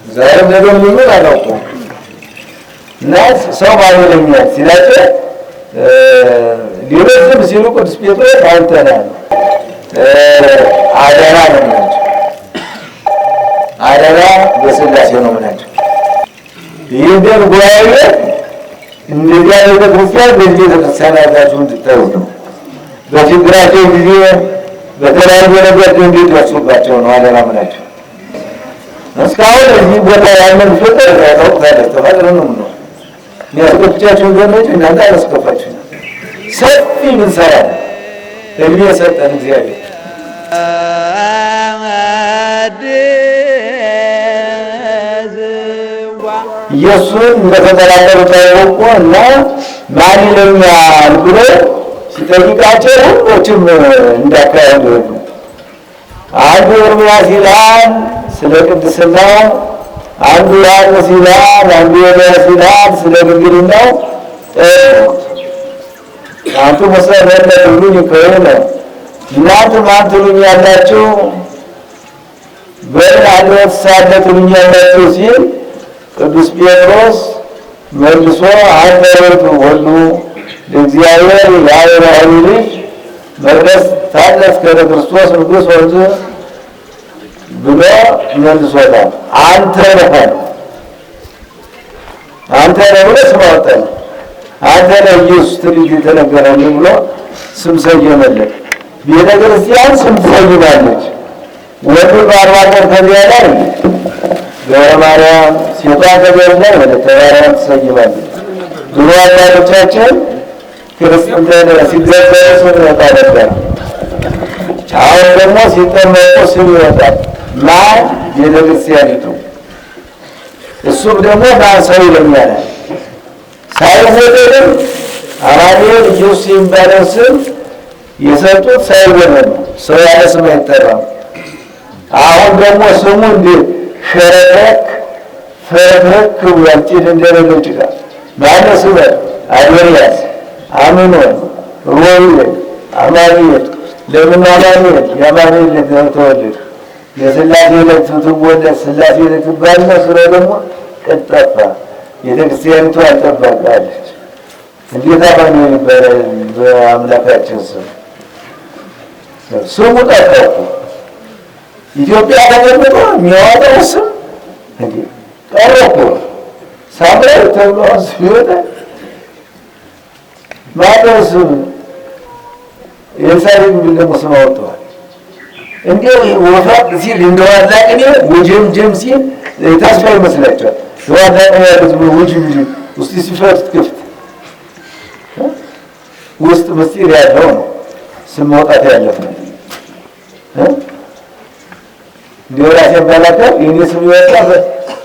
ዛሬ ነገር ምን አላውቅም። እና ሰው ባይለኛል ሲላቸው ሌሎችም ሲሉ ቅዱስ ጴጥሮስ አንተ ነህ አደራ ነው ናቸው። አደራ በሥላሴ ነው ናቸው። ይህን ጉባኤ እንደዚህ አይነት ክርስቲያን በዚህ ቤተክርስቲያን ያላችሁ እንድታዩ ነው። በችግራቸው ጊዜ በተለያዩ ነገር እንዲደርሱባቸው ነው አደራ ምላቸው። እስካሁን እዚህ ቦታ ያለን ፍቅር ታውቁታለች። ተፈጥሮ ነው ነው የሚያስከፍቻችሁን ገመች እናንተ አላስከፋችሁ። ሰፊ ምንሰራ እድሜ የሰጠን እግዚአብሔር ኢየሱስን እንደተጠራጠሩ ታወቁ እና ማን ይለኛል ብሎ ሲጠይቃቸው ሁሎችም እንዳካሄዱ ሄዱ። አንዱ ኤርምያስ ይላል ስለ ቅድስና፣ አንዱ ዮሐንስ ይላል፣ አንዱ ኤልያስ ይላል ስለ ድንግልናው። አንቱ መሰረተ ሁሉን ከሆነ እናንተ ማን ትሉኛላችሁ? በምን አለት ሳለ ትሉኛላችሁ ሲል ቅዱስ ጴጥሮስ መልሶ አንተ ወልድ ሁሉ ለእግዚአብሔር የአብርሃም ልጅ መቅደስ ታነጽ ክርስቶስ ንጉሥ ወልድ ብሎ መልሶታል። አንተ ነህ ብሎ ስም አወጣ። አንተ ነህ ኢየሱስ ትልጅ የተነገረልህ ብሎ ስም ሰየመለት። ቤተ ክርስቲያን ስም ትሰይማለች። ወንዱ በአርባ ቀን ከዚያ ላይ ገብረ ማርያም፣ ሴቷ ከዚያ ላይ ወለተ ማርያም ትሰይማለች። ድሮ አባቶቻችን ክርስትና ሲገበሩ ስም ይወጣ ነበር። አሁን ደግሞ ሲጠመቁ ስም ይወጣል። ማን? ቤተ ክርስቲያኒቱ። እሱም ደግሞ ማን ሰው ይለኛል ሳይወደድም አማኑኤል ኢየሱስ የሚባለው ስም የሰጡት ሳይወደድ ነው። ሰው ያለ ስም አይጠራም። አሁን ደግሞ ስሙ እንዴት ሸረረክ ፈረክ ብሏል። ጭድ እንደሌለው ጭቃ ማነው ስመ አዶንያስ፣ አምኖን፣ ሮቤል፣ አማኑኤል። ለምን አማኑኤል? የአማኑኤል ልጅ ተወለደ። የሥላሴ ልጅ ትወለድ ሥላሴ ልጅ ትባልና ስለ ደግሞ ቀጠፋ ቤተክርስቲያኒቱ አልጠባቃለች። እንዴት አማኑኤል ይባላል? በአምላካችን ስሙ ጠፋ። ኢትዮጵያ ተቀምጦ የሚያወጣው ስም እንዴ ቀረ እኮ ሳምራዊ ተብሎ ሲወጣ ማነው ስም? ኤልሳቤጥ የሚል ደግሞ ስም አወጥተዋል። እንዲያው ወፋት ሲል እንደዋላ ቅኔ ወጀምጀም ሲል ተስፋ ይመስላቸዋል። ዋላ ቅኔ ያሉት ወጀምጀም ውስጥ ሲፈት ክፍት ውስጥ ምስጢር ያለው ነው ስም መውጣት ያለበት እንዲያው ራሴ ባላቀር የኔ ስም ይወጣ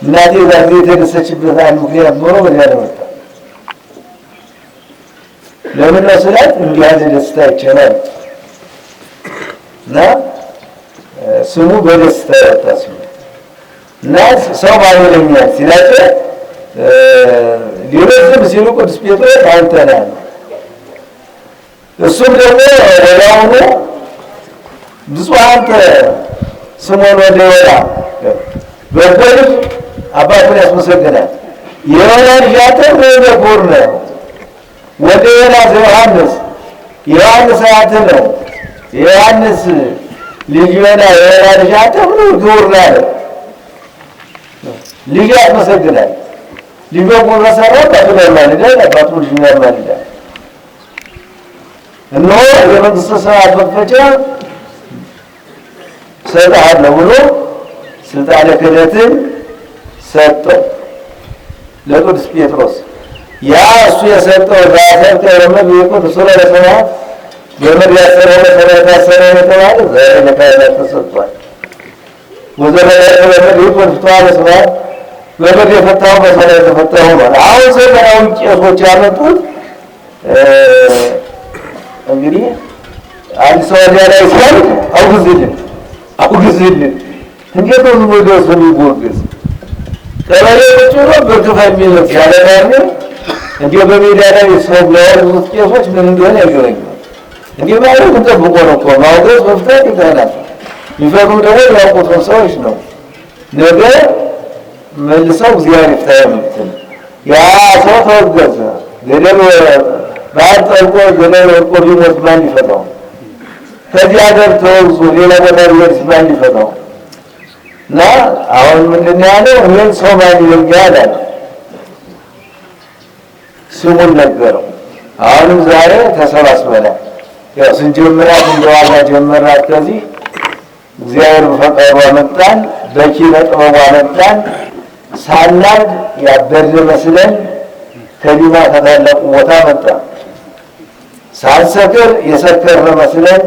እናቴ ዛሬ የተደሰችበት አንድ ምክንያት ኖሮ በዚያ ነው ወጣ። ለምን ነው ስላት እንዲህ ያለ ደስታ ይቻላል እና ስሙ በደስታ ወጣ ስሙ እና ሰው ባይለኛል ሲላቸው ሌሎችም ሲሉ ቅዱስ ጴጥሮስ አንተ ነህ። እሱም ደግሞ ወዲያውኑ ብፁዕ አንተ ስምዖን ወልደ ዮና በጎልጅ አባቱን ያስመሰግናል። የዮና ልጅ አንተ በኩር ነህ። ወልደ ዮና ዘዮሐንስ ዮሐንስ አያት ነው። የዮሐንስ ልጅ ዮና የዮና ልጅ አንተ ክቡር ነህ አለ። ልጅ ያስመሰግናል። ልጅ በኩር በሰራ አባቱን ያማልዳል፣ አባቱ ልጁን ያማልዳል። እነሆ የመንግሥተ ሰማያት መክፈቻ ሰጥሃለሁ ብሎ ስልጣነ ክህነትን ሰጠው ለቅዱስ ጴጥሮስ። ያ እሱ የሰጠው ዛሰብተ ረመድ የቅዱስ ለሰማያት የምድር ያሰረው ለሰማያት ያሰረ የተባለ ዛሬ ለካህናት ተሰጥቷል። ወዘመናት በምድር ይፈትቷ ለሰማያት በምድር የፈታው በሰማይ የተፈታው ሆኗል። አሁን ዘመናዊ ቄሶች ያመጡት እንግዲህ አንድ ሰው ወዲያ ላይ ሲል አውግዝልን እንዴት ነው ወደሱ የሚጎርግስ ቀበሌ ቁጭ ብሎ በክፋ የሚለት ያለ ነው። እንዴ በሜዳ ላይ ሰው ለወሩት ቄሶች ምን እንደሆነ አይገርምም። እንዴ ማለት ተጠብቆ ነው እኮ ማውገዝ መፍታት ይታላል። ይፈሩ ደግሞ ያውቁት ሰዎች ነው። ነገ መልሰው እግዚአብሔር ይፍታ የምትል ያ ሰው ተወገዘ። ገደል ባህር ጠልቆ ገደል ወድቆ ቢሞት ማን ይፈታው? ከዚህ ሀገር ተወግዞ ሌላ ቦታ ቢሄድ ማን ይፈታው? እና አሁን ምንድን ነው ያለው? ይህን ሰው ማን ይለኛል አለ። ስሙን ነገረው። አሁንም ዛሬ ተሰባስበናል። ያው ስንጀምራት እንደዋዛ ጀመራት። ከዚህ እግዚአብሔር በፈቃዱ አመጣን፣ በኪነ ጥበቡ አመጣን። ሳናድ ያበድን መስለን ከዲማ ከታላቁ ቦታ መጣ። ሳንሰክር የሰከርን መስለን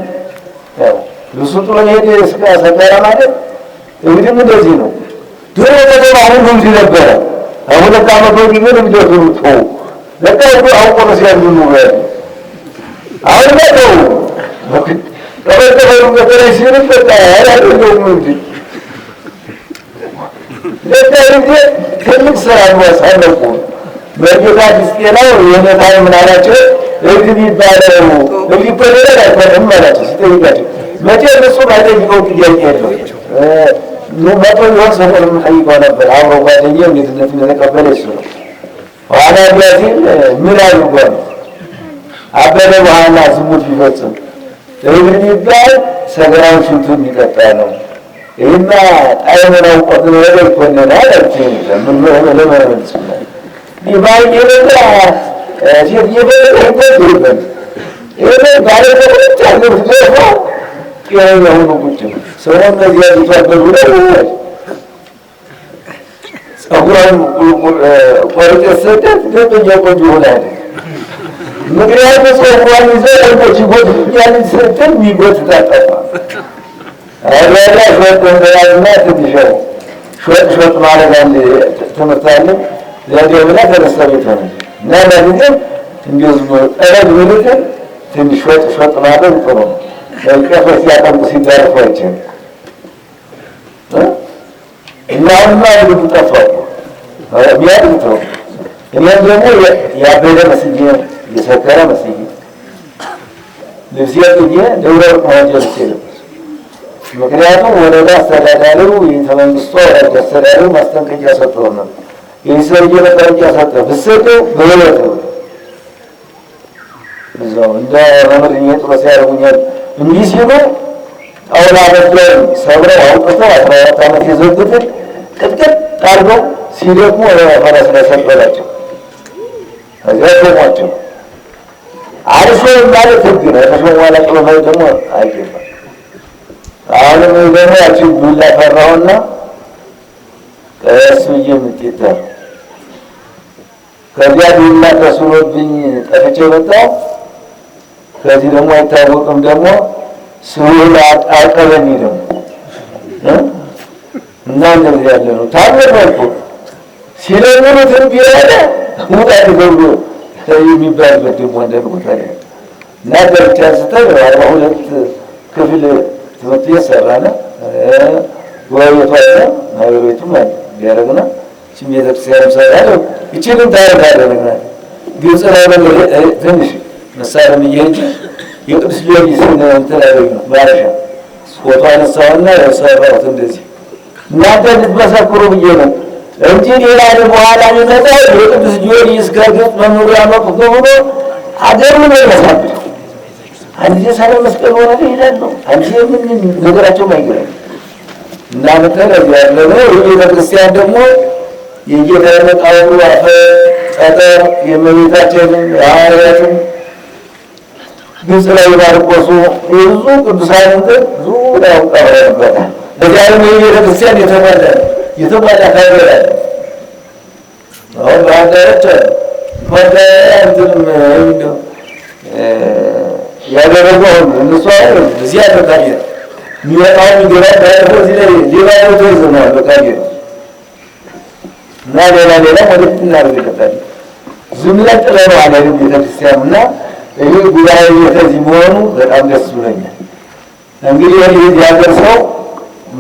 ያው ልብሱ ጥሎ ሄደ። ሰከረ ማለት እንግዲህ እንደዚህ ነው። ድሮ ከተማ ሁሉ እንዲህ ነበረ። አሁን ለካመቶ ቢሆን እንዲሁ ነው ለካ አውቆ ነው ሲያዝኑ ነው። አሁን ነው ተበተበሩ ከተለይ ሲል በቃ ያላደረገው እንጂ ለካ እንጂ ትልቅ ስራ ማሳለፉ በጌታ ዲስቴላው የነታ ምን አላቸው? እግዲ ይባላል እግዲ በሌላ አይተም ማለት ሲጠይቃቸው መቼ እሱ ባይጠይቀው ጥያቄ የለው ነው መቶ ይሆን ሰፈር ጠይቀው ነበር። አብሮ ጓደኛው እንዴት እንደተቀበለ እሱ ነው። ኋላ ቢያሲል ምን አድርጓል? አበደ በኋላ ዝሙት ቢፈጽም እግዲ ይባል ሰገራውን ሽንቱን ይቀጣ ነው። ይህማ ጣይመን አውቆት ነው ወደ ይኮነናል አልችል ምን ሆነ ለማለት ነው ዲባይ የለላ ሴት የበለ ይቆጥሩበት ይሄ ባለ ተቆጣ ነው ዘፋ የሆነ ቁጭ ሰው እንደዚህ ያልተባሉ ነው ጸጉራን ቆርጦ ሰደት ደብኛ ቆንጆ ሆናል። ምክንያቱም ጸጉራን ይዘው ቆንጆ ጎድ ያን ሰደት ሚጎት ታጠፋ አላላ ወጥተና ትንሽው ሾጥ ማለት አንድ ትምህርት አለ ለደብላ ተነስተበት ነው እና ለዚህ እንደዚህ አረግ ወልተ ትንሽ ሾጥ ማለት ጥሩ ነው። ከፈስ ያቀምጡ ሲዳርፉ አይችልም እና ማለት ተጠፋው ቢያድቶ እኔም ደግሞ ያበደ መስጊድ የሰከረ መስጊድ ለዚያጥዬ ደውራ ማጀር ሲል ምክንያቱም ወረዳ አስተዳዳሪው የተመንግስቱ ወረዳ አስተዳዳሪው ማስጠንቀቂያ ሰጥተው ነው የሰውዬ ማስጠንቀቂያ ሰጥተው ብሰጠው በህይወት ነው እዛው እንደ ረመድኛ ጥሎ ሲያደርጉኛል እንዲህ ሲሉ አውላ በላይ ሰብረው አውጥተው 14 ዓመት የዘጉትን ቅጥቅጥ አድርገው ሲደክሙ ፈረስ ላይ ሰቀላቸው። እዚያ ተሟቸው አርሶ ማለት ህግ ነው። ተሾሟላ ጥሎ ደግሞ አይገባም። አሁንም ደግሞ ያቺን ዱላ ፈራውና እሱ እየምትይታ ከዚያ ዱላ ተስሎብኝ ጠፍቼ ወጣሁ። ከዚህ ደግሞ አይታወቅም ደግሞ ስሩን አቀበኝ ደግሞ እና እንደዚህ ያለ ነው ታመረኩ ሲለምኑትን ቢያለ ሙጣት ገብሎ የሚባልበት ደግሞ እንደምታ እና ደርቻ ስተር 42 ክፍል ትምህርት የሰራና ወይቷና ማህበሩም ያደረግና ሲሜተክሲያም ሰራው እቺን ታረጋለና ግብጽ ላይ ትንሽ መሳለም ይሄድ የቅዱስ ጊዮርጊስ እንተላየው ባረሻ ፎቶ አነሳውና ያሰራው እንደዚህ እናንተ ልትመሰክሩ ብዬ ነው እንጂ ሌላ በኋላ ይመጣ የቅዱስ ጊዮርጊስ ከግብጽ መኖሪያ ነው ብሎ አገር ምን ይመስላል? አንዴ ሰላም መስቀል ሆነ ይላል ነው አንዴ ምን ነገራቸው ማይገርም እና መተረዝ ያለው የቤተክርስቲያን ደግሞ የጌታ መቃብሩ አፈ ጸጠር የእመቤታችን የሐዋርያትን ግብጽ ላይ ባርቆሱ ብዙ ቅዱሳን ብዙ ነው ቀረበታል። በዚያም የቤተክርስቲያን የተሟላ ካገራ አሁን ባንዳዎች ማዳንትም ያደረገው እነሱ እዚህ ያደርጋል ሚወጣው ሚገባ ባይሆን እዚህ ላይ ሌላ ቦታ ይዘናል በቃኝ እና ሌላ ወደፊት እናደርጋለን። ዝም ብለን ጥለነው አለ ቤተክርስቲያንና ይሄ ጉባኤ የተዚህ መሆኑ በጣም ደስ ብሎኛል። እንግዲህ ይሄ ያገር ሰው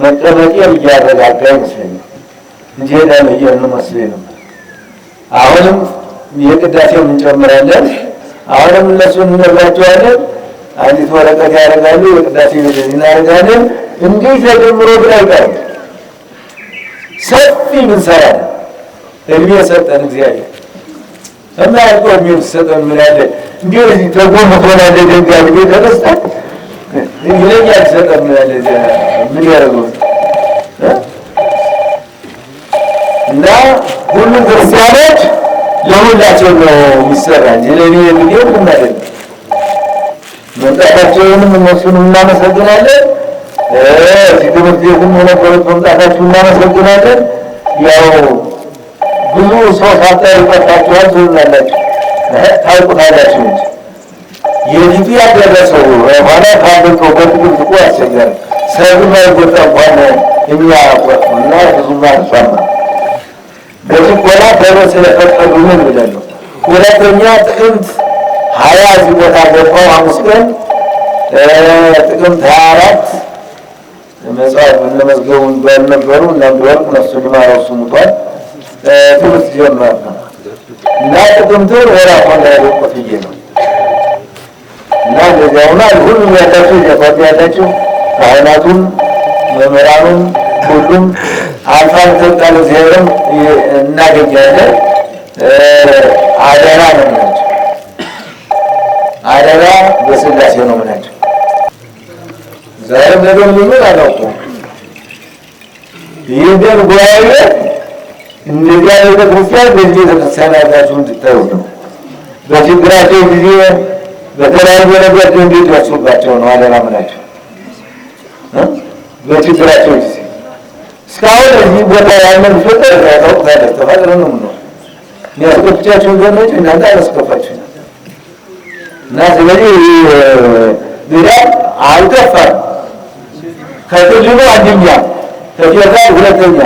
መቀመጤ እያረጋጋ ይመስለኛል እንጂ ሄዳለ ይሄን መስሎኝ ነበር። አሁንም የቅዳሴው እንጨምራለን። አሁንም እነሱ እንነግራቸዋለን። አንዲት ወረቀት ያደርጋሉ የቅዳሴ ቤት እናደርጋለን። እንዲህ ተጀምሮ ግን አይቀርም። ሰፊ ምንሰራ እድሜ የሰጠን እግዚአብሔር የማያልቀው እድሜ ሰጠን። ምን ያለ እንዲሁ እዚህ ተጎን ትሆናለ ደንጋይ ቤት ተነስታ ይለኛል ሰጠን። ምን ያለ ምን ያደርገው እና ሁሉም ክርስቲያኖች ለሁላቸው ነው የሚሰራ እንጂ ለእኔ የሚሄድ ምንም አይደለም። መምጣታቸውንም እነሱንም እናመሰግናለን። እዚህ ትምህርት ቤትም የነበሩት መምጣታችሁ እናመሰግናለን። ያው ብዙ ሰው ሳታዩ ቀርታችኋል ትሆናላችሁ ታውቁታላችሁ እንጂ የሊቱ ያደረሰው ኋላ ካለቀው በትግል እኮ ያስቸጋል። ሰብን ማይጎጣ እንኳን እኛ እና ብዙ ማርሷማ በዚህ ቆላ በበ ስለፈቀዱ ምን ብላለሁ። ሁለተኛ ጥቅምት 20 እዚህ ቦታ ገባው ሐሙስ ቀን ጥቅምት 24 መጽሐፍ ለመዝገቡን ባልነበሩ እናንተወር እነሱ ሊማረው ስሙቷል ትምህርት ጀመር እና ጥቅምት ወራውን ላይ ቆጥዬ ነው እና ለዚያውና ሁሉም ያላችሁ የፋት ያላችሁ ካህናቱም መምህራኑም ሁሉም አልፋን ተንቃለ ዘርም እናገኛለን። አደራ ነው ማለት አደራ በስላሴ ነው ማለት ዛሬም ነገር ምን አላውቅም። ይሄን ጉባኤ እንደዚህ አይነት ክርስቲያን በዚህ ተከሳና ያላችሁ እንድታዩ ነው። በችግራቸው ጊዜ በተለያየ ነገር እንዴት ያስወጋቸው ነው አደራ ማለት በችግራቸው ጊዜ እስካሁን እዚህ ቦታ ያለን ፍቅር ያለው ተፈጥሮ ነው ነው ያስከፍቻችሁ ገነች እናንተ አላስከፋችሁ እና ስለዚህ ቢራ አልከፋም። ከጥልሉ አንደኛ ከፌደራል ሁለተኛ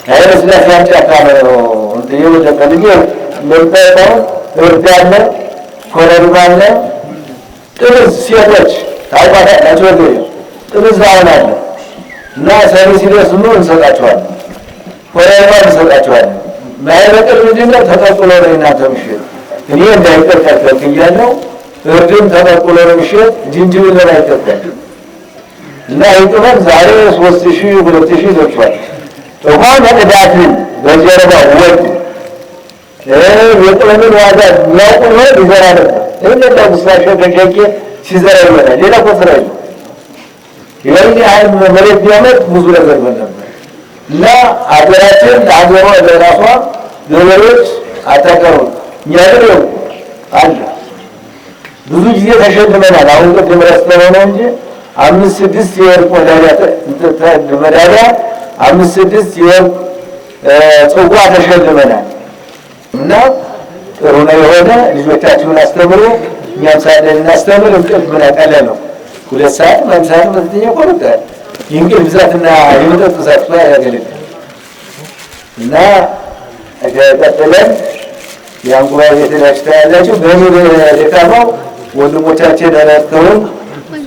ኃይለሥላሴ አንጫካ ነው እንደየው ተቀልዬ ለምታውቀው እርዳለ ኮረሪማ አለ ጥርስ ሴቶች ታውቃላችሁ ወይ ጥርስ አለ እና ሰሪ ሲደርስ ነው እንሰጣቸዋለን። ኮረሪማ እንሰጣቸዋለን። ማይበቅል ምንድነው ተቀጥሎ ነው እናንተ ምሽት እኔ እንዳይቀርታችሁ እያለሁ እርድም ተቀጥሎ ነው ምሽት ጅንጅብል ላይ አይተካል እና ይጥመን ዛሬ 3000 2000 ደርሷል። እንኳን መቅዳትን በጀርባ ወጥ የጥመንን ዋጋ ያውቁ ነው ይዘራ ነበር እንደዛ ሙስታሾ ከጀቄ ሲዘራ ይሆናል። ሌላ ኮስራ ነው ይሄን ያህል መሬት ቢያመጥ ብዙ ነገር ነበር እና አገራችን አገሯ ለራሷ ገበሬዎች አታቀሩ ያለው አለ ብዙ ጊዜ ተሸልመናል። አሁን ቅድም ረስተነው ነው እንጂ 5-6 የወርቅ መዳሊያ 5-6 የወርቅ ጽዋ ተሸልመናል እና ጥሩ ነው የሆነ ልጆቻችሁን አስተምሩ። እኛም ሳለን እናስተምር። እንቅልፍ ምን አቀለ ነው 2 ሰዓት ማምሳት መጥተኛ ቆርጣል የእንቅልፍ ብዛትና የመጠጥ ብዛት ያገለግላል እና ቀጥለን ያንጉባ ቤተናሽታ ያላችሁ በሙሉ ደካማው ወንድሞቻችን አላስተውም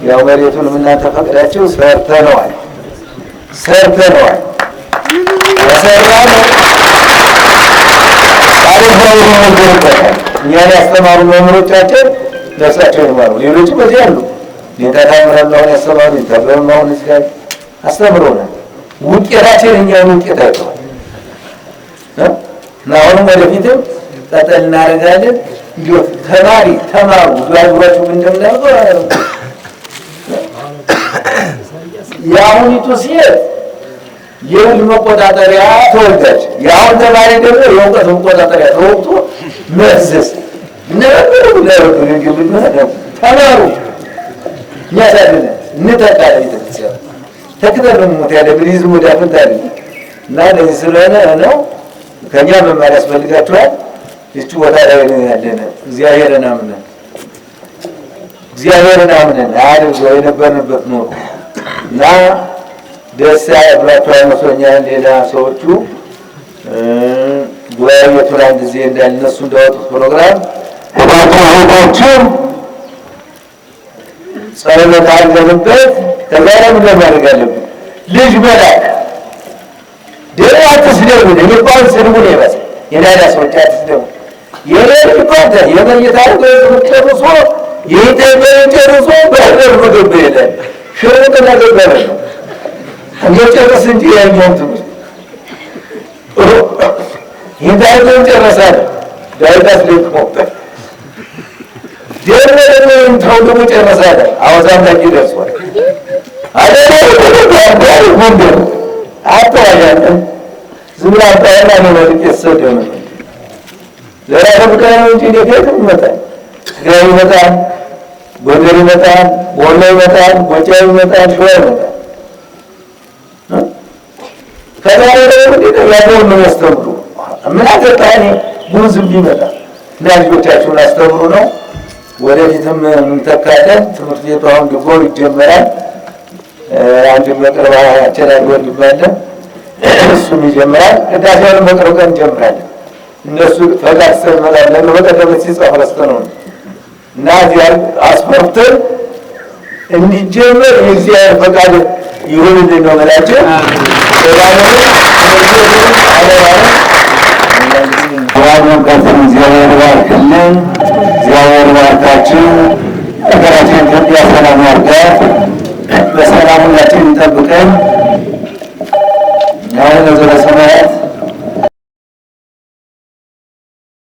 ያው መሬቱን እናንተ ፈቅዳችሁ ሰርተነዋል ያሰራነው እኛን ያስተማሩ መምህሮቻችን ነፍሳቸው ይማሩ። ሌሎች በዚህ አሉ የታታምራለውን ያስተማሩ ይተበማውን እስካይ አስተምሮናል። ውጤታችን እኛን ውጤት አይተዋል እና አሁንም ወደፊትም ቀጠል እናደርጋለን። እንዲሁ ተማሩ ዱራችሁ እንደምናደርገው የአሁኒቱ ሴት የእህል መቆጣጠሪያ ተወጋች። የአሁን ተማሪ ደግሞ የእውቀት መቆጣጠሪያ ተወግቶ መፍዘዝ ተማሩ ያሳድነ እንተቃለ ቤተክርስቲያን ተክተል ሞት ያለ ብሪዝ ሙዳፍን ታሪ እና ለዚህ ስለሆነ ነው ከኛ መማር ያስፈልጋችኋል። እቺ ቦታ ላይ ነው ያለነ እግዚአብሔርን አምነን አድርጎ የነበርንበት ነው እና ደስ ያብላችኋል መስሎኛል። ሌላ ሰዎቹ ጉባኤቱን አንድ ጊዜ እንዳልነሱ እንዳወጡት ፕሮግራም እባካችሁ ጸሎት አድርገንበት ተጋራም ለማድረግ አለብን። ልጅ መላክ ደህና አትስደቡ። እንኳን ስድቡን ይበስ የዳዳ ሰዎች አትስደቡ። የሌለ ይቆጣ የመኝታ ጨርሶ የኢትዮጵያ ጨርሶ በህር ምግብ ይላል ሽሩጥ ነገር ነው እንጨርስ እንጂ ያኛው ትምህርት ዳዊትን ጨረሳል። ዳዊት አስደክሞታል። ደግሞ ተውልሙ ጨረሳለ። አወዛም ላይ ደርሷል። ጎንደር አተዋያለን ዝም ብላ አጣያና ለመልክ የተሰደው ነው። ለራሱ ጉዳይ ነው እንጂ ሌት ይመጣል። ትግራይ ይመጣል፣ ጎንደር ይመጣል፣ ወሎ ይመጣል፣ ጎጃም ይመጣል፣ ሸዋ ይመጣል። ከዛ ያለውን ነው ያስተምሩ። ምን አገባኝ ብዙ ዝም ይመጣል እና ልጆቻችሁን አስተምሩ ነው። ወደፊትም እንተካለን። ትምህርት ቤቱ አሁን ድጎ ይጀመራል። አንድ መቅረብ አቸራሪ ወንድማለ እሱም ይጀምራል። ቅዳሴውን መቅረብ ቀን እንጀምራለን። እነሱ ፈቃድ ስለመላለን በቀደም ሲጻፍ ረስተነው እና እዚያ አስፈርተን እንዲጀመር የእግዚአብሔር ፈቃድ ይሁንልን ነው መላቸው። ሰላም ከፍን እግዚአብሔር ባርክልን። እግዚአብሔር ባርካችሁ። ሀገራችን ኢትዮጵያ ሰላም ያርጋት። በሰላም ሁላችን እንጠብቀን። ያው ለዘለ ሰማያት